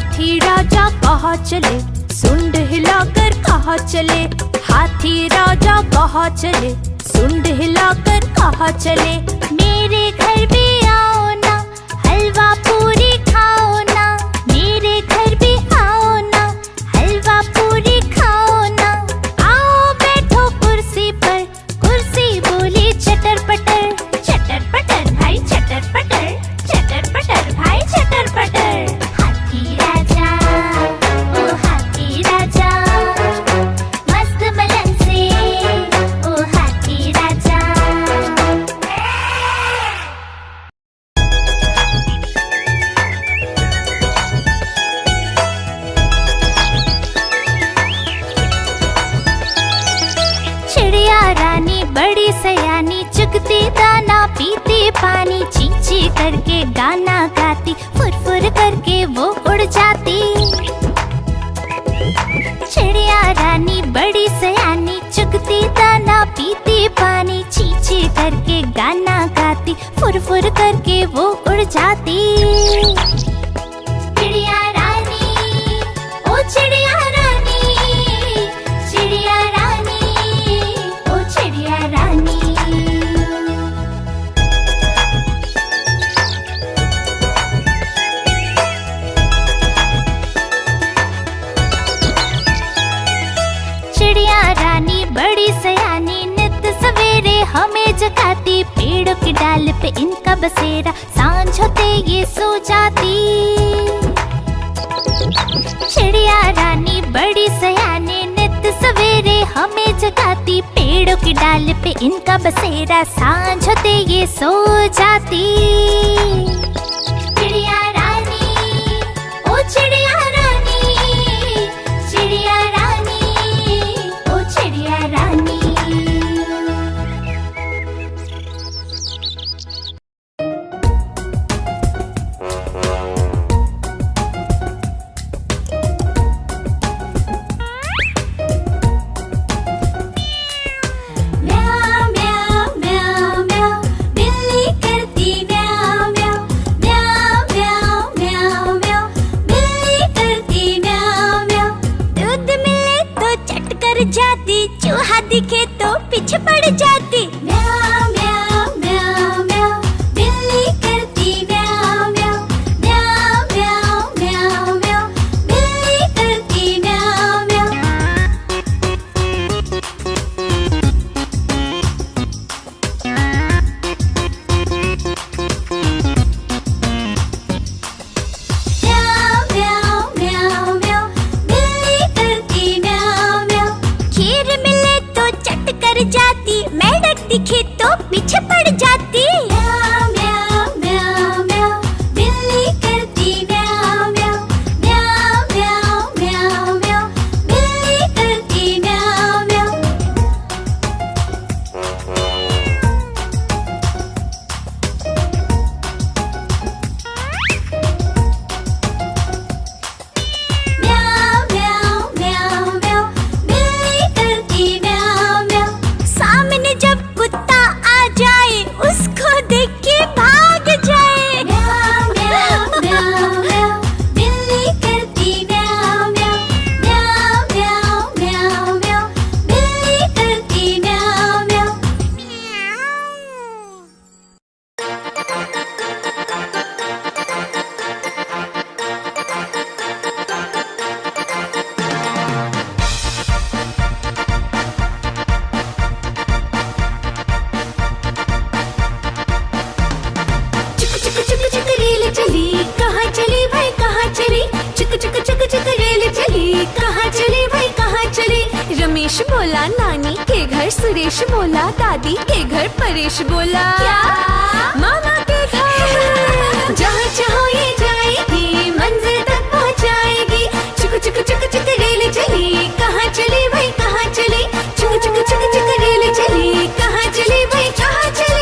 हाथी राजा कहाँ चले, सुंड हिलाकर कहाँ चले। हाथी राजा कहाँ चले, सुंड हिलाकर कहाँ चले। मेरे घर भी आओ ना, हलवा पूरी खाओ ना। मेरे घर भी आओ ना, हलवा पूरी खाओ ना। आओ बैठो कुर्सी पर, कुर्सी बोली चटर पटर। चटर पटर भाई चटर पटर, चटर पटर भाई चटर पटर। हाथी राजा ओ हाथी राजा, मस्त बलन से ओ हाथी राजा। चिड़िया रानी बड़ी सयानी, चुगती दाना पीती पानी। ची ची करके गाना गाती, फुर फुर करके वो उड़ जाती। चिड़िया रानी बड़ी सयानी, चुगती दाना पीती पानी। ची ची करके गाना गाती, फुर फुर करके वो उड़ जाती। चिड़िया रानी ओ चिड़िया रानी, चिड़िया रानी ओ चिड़िया रानी। चिड़िया रानी बड़ी सयानी, नित सवेरे हमें जगाती। पेड़ों की डाल पे इनका बसेरा, सांझ होते ये सो जाती। चिड़िया रानी बड़ी सयानी, नित सवेरे हमें जगाती। पेड़ों की डाल पे इनका बसेरा, सांझ होते ये सो जाती। चिड़िया रानी ओ चिड़िया रानी, चिड़िया रानी ओ चिड़िया रानी। म्याऊ म्याऊ म्याऊ म्याऊ, बिल्ली करती म्याऊ म्याऊ। म्याऊ म्याऊ म्याऊ म्याऊ, बिल्ली करती म्याऊ म्याऊ। दूध मिले तो चट कर जाती, चूहा दिखे तो पीछे पड़ जाती। म्याऊ म्याऊ म्याऊ म्याऊ, बिल्ली करती म्याऊ म्याऊ। म्याऊ म्याऊ म्याऊ म्याऊ, बिल्ली करती म्याऊ म्याऊ। म्याऊ म्याऊ म्याऊ म्याऊ, बिल्ली करती म्याऊ म्याऊ। खीर मिले तो चट कर जाती, मेंढक दिखे तो पीछे पड़ जाती। म्याऊ म्याऊ म्याऊ म्याऊ, बिल्ली करती म्याऊ म्याऊ। म्याऊ म्याऊ म्याऊ म्याऊ, बिल्ली करती म्याऊ म्याऊ। म्याऊ म्याऊ म्याऊ म्याऊ, बिल्ली करती म्याऊ म्याऊ। सामने जब कुत्ता आ जाए, उसको देख के भाग जाए। म्याऊ म्याऊ म्याऊ म्याऊ, बिल्ली करती म्याऊ म्याऊ। म्याऊ म्याऊ म्याऊ म्याऊ, बिल्ली करती म्याऊ म्याऊ। चुक चुक चुक चुक रेल चली, कहाँ चली भाई कहाँ चली। चुक चुक चुक चुक रेल चली, कहाँ चली भाई कहाँ चली। रमेश बोला नानी के घर, सुरेश बोला दादी के घर, परेश बोला मामा के घर। जहाँ चाहो ये जाएगी, मंजिल तक पहुँचाएगी। चुक चुक चुक चुक रेल चली, कहाँ चली भाई कहाँ चली। चुक चुक चुक चुक रेल चली, कहाँ चली भाई कहाँ चली।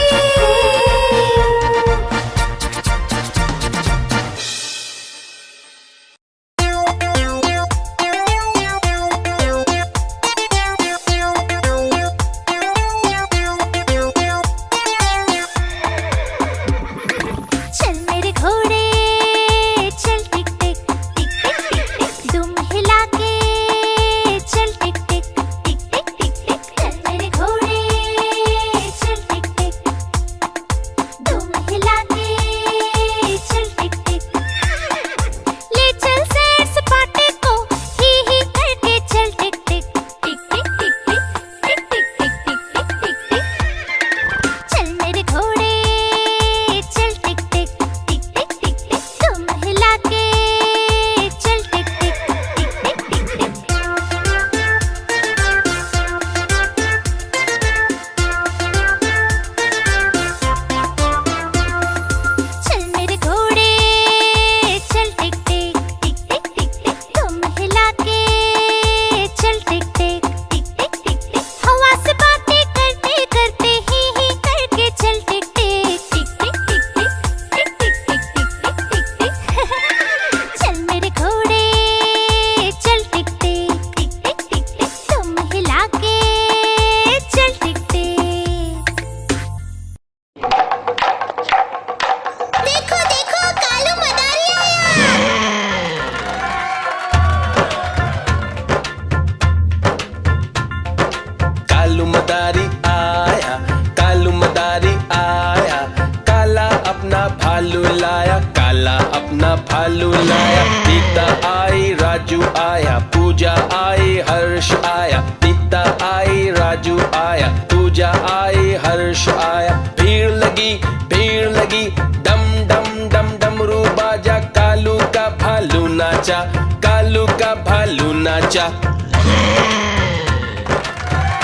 पूजा आई हर्ष आया, नीता आई राजू आया, पूजा आई हर्ष आया। भीड़ लगी डम डम डम डमरू बाजा, कालू का भालू नाचा, कालू का भालू नाचा।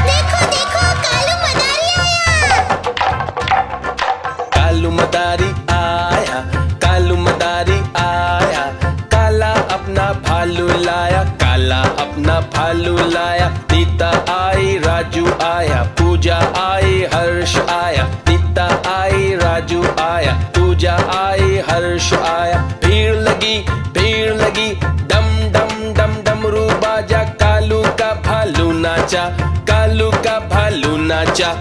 देखो देखो कालू मदारी आया। कालू मदारी आया, कालू मदारी आया, काला अपना भालू लाया, काला अपना भालू लाया। नीता आई राजू आया, पूजा आई हर्ष आया, नीता आई राजू आया, पूजा आई हर्ष आया। भीड़ लगी डम डम डम डमरू बाजा, कालू का भालू नाचा, कालू का भालू नाचा।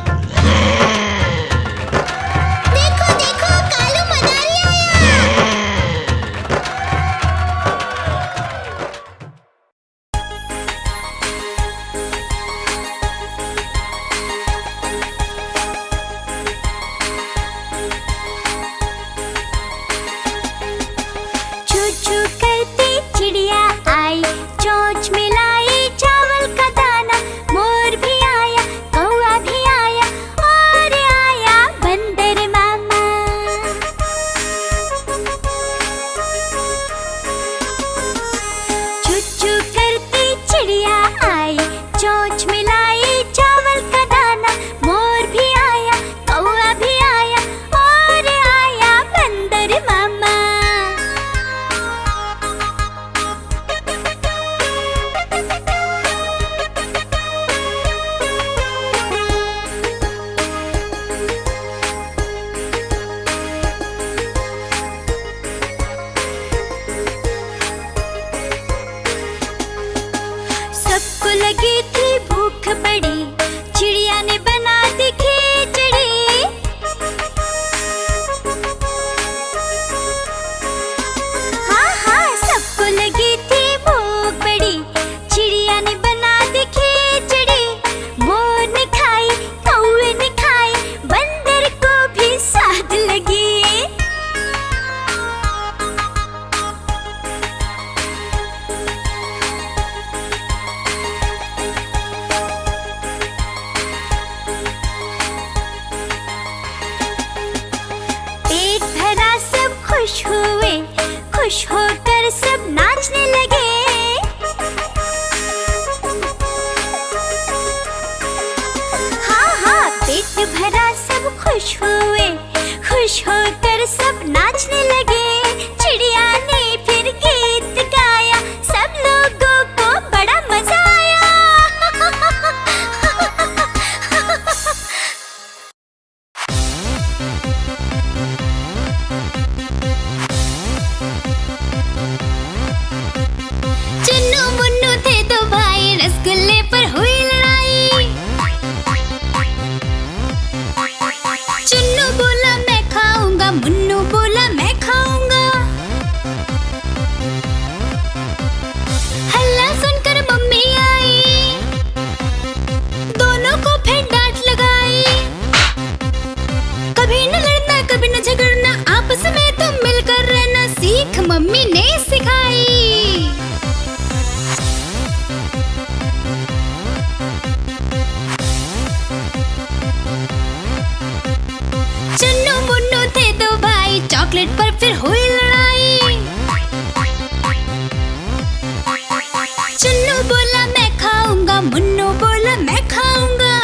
देखो देखो कालू मदारी आया। चू चू करती चिड़िया आई, चोंच मिलाई चावल का दाना। मोर भी आया, कौआ भी आया, और आया बंदर मामा। चू चू करती चिड़िया आई, चोंच मिलाई चावल का दाना। मोर भी आया, कौआ भी आया, और आया बंदर मामा। सबको लगी थी भूख बड़ी, चिड़िया ने बना दी खिचड़ी। हाँ हाँ सबको लगी थी भूख बड़ी, चिड़िया ने बना दी खिचड़ी। मोर ने खाई, कौवे ने खाई, बंदर को भी स्वाद लगी। पेट भरा सब खुश हुए, खुश होकर सब नाचने लगे। हाँ हाँ पेट भरा सब खुश हुए, खुश होकर सब नाचने लगे। चिड़िया ने फिर गीत गाया, सब लोगों को बड़ा मजा आया। चुन्नू मुन्नू थे दो भाई, रसगुल्ले पर हुई लड़ाई। चुन्नू बोला मैं खाऊंगा, मुन्नू बोला मैं खाऊंगा। हल्ला सुनकर मम्मी आई, दोनों को फिर डांट लगाई। कभी न लड़ना कभी न झगड़ना, आपस में तुम मिलकर रहना, सीख मम्मी ने सिखाई। चुन्नू मुन्नू थे दो भाई, चॉकलेट पर फिर हुई लड़ाई। चुन्नू बोला मैं खाऊंगा, मुन्नू बोला मैं खाऊंगा।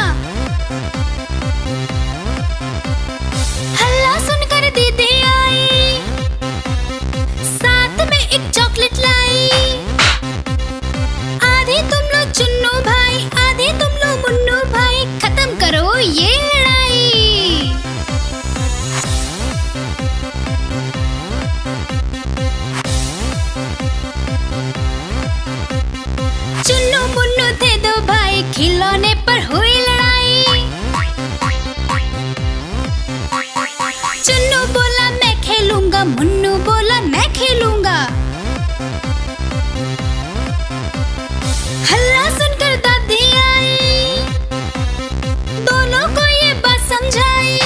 हल्ला सुनकर दीदी आई, साथ में एक चॉकलेट लाई। आधे तुम लो चुन्नू भाई, आधे तुम लो मुन्नू भाई, खत्म करो ये लड़ाई। चुन्नू मुन्नू थे दो भाई, खिलौने पर हुई लड़ाई। चुन्नू बोला मैं खेलूंगा, मुन्नू बोला मैं खेलूंगा। हल्ला सुनकर दादी आई, दोनों को ये बात समझाई।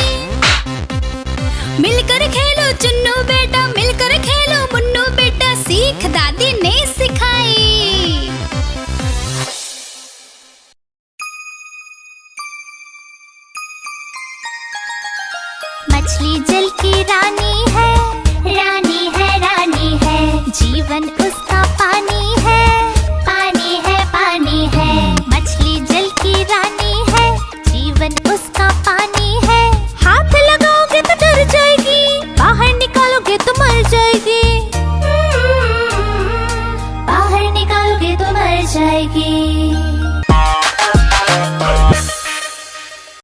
मिलकर खेलो चुन्नू बेटा, मिलकर खेलो मुन्नू बेटा, सीख दादी ने सिखाई। तो मर जाएगी।